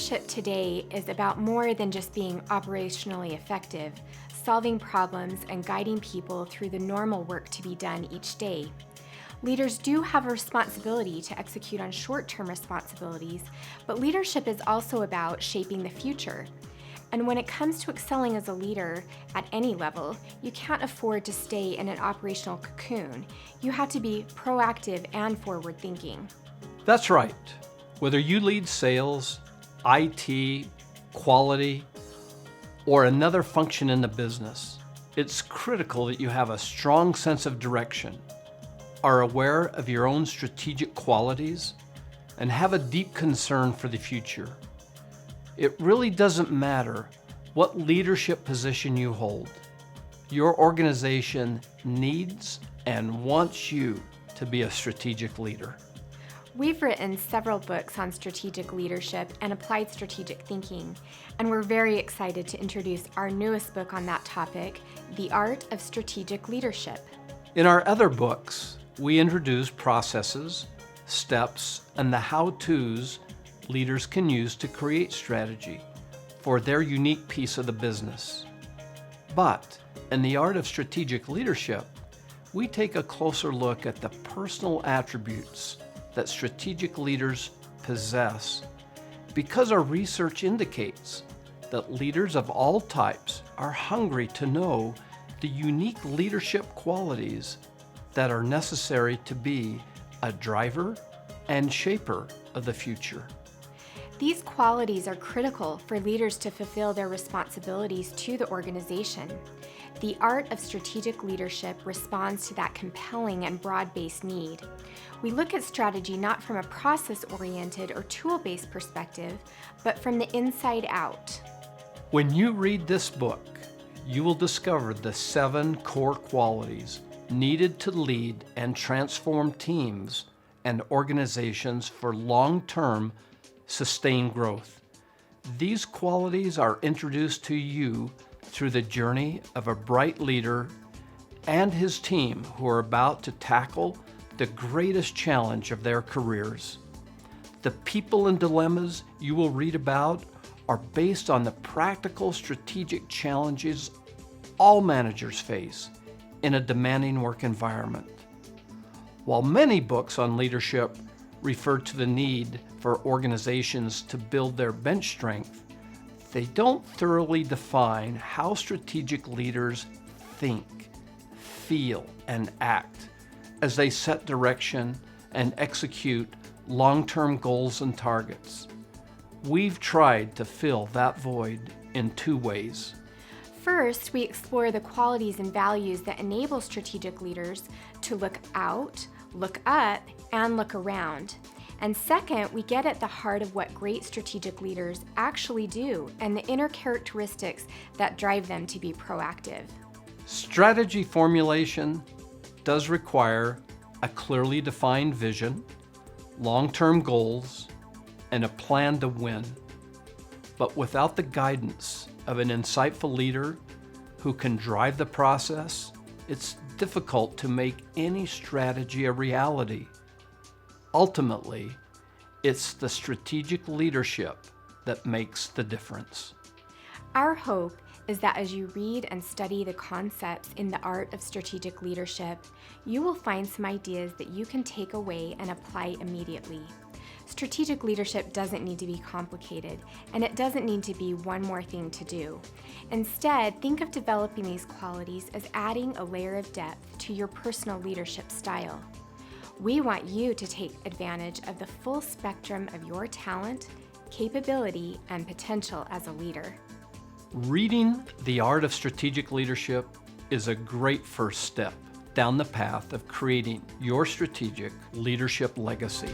leadership today is about more than just being operationally effective, solving problems, and guiding people through the normal work to be done each day. Leaders do have a responsibility to execute on short-term responsibilities, but leadership is also about shaping the future. And when it comes to excelling as a leader at any level, you can't afford to stay in an operational cocoon. You have to be proactive and forward-thinking. That's right. Whether you lead sales, IT, quality, or another function in the business, it's critical that you have a strong sense of direction, are aware of your own strategic qualities, and have a deep concern for the future. It really doesn't matter what leadership position you hold. Your organization needs and wants you to be a strategic leader. We've written several books on strategic leadership and applied strategic thinking, and we're very excited to introduce our newest book on that topic, The Art of Strategic Leadership. In our other books, we introduce processes, steps, and the how-tos leaders can use to create strategy for their unique piece of the business. But in The Art of Strategic Leadership, we take a closer look at the personal attributes that strategic leaders possess, because our research indicates that leaders of all types are hungry to know the unique leadership qualities that are necessary to be a driver and shaper of the future. These qualities are critical for leaders to fulfill their responsibilities to the organization. The Art of Strategic Leadership responds to that compelling and broad-based need. We look at strategy not from a process-oriented or tool-based perspective, but from the inside out. When you read this book, you will discover the 7 core qualities needed to lead and transform teams and organizations for long-term sustained growth. These qualities are introduced to you through the journey of a bright leader and his team who are about to tackle the greatest challenge of their careers. The people and dilemmas you will read about are based on the practical strategic challenges all managers face in a demanding work environment. While many books on leadership refer to the need for organizations to build their bench strength, they don't thoroughly define how strategic leaders think, feel, and act as they set direction and execute long-term goals and targets. We've tried to fill that void in 2 ways. First, we explore the qualities and values that enable strategic leaders to look out, look up, and look around. And second, we get at the heart of what great strategic leaders actually do and the inner characteristics that drive them to be proactive. Strategy formulation does require a clearly defined vision, long-term goals, and a plan to win. But without the guidance of an insightful leader who can drive the process, it's difficult to make any strategy a reality. Ultimately, it's the strategic leadership that makes the difference. Our hope is that as you read and study the concepts in The Art of Strategic Leadership, you will find some ideas that you can take away and apply immediately. Strategic leadership doesn't need to be complicated, and it doesn't need to be one more thing to do. Instead, think of developing these qualities as adding a layer of depth to your personal leadership style. We want you to take advantage of the full spectrum of your talent, capability, and potential as a leader. Reading The Art of Strategic Leadership is a great first step down the path of creating your strategic leadership legacy.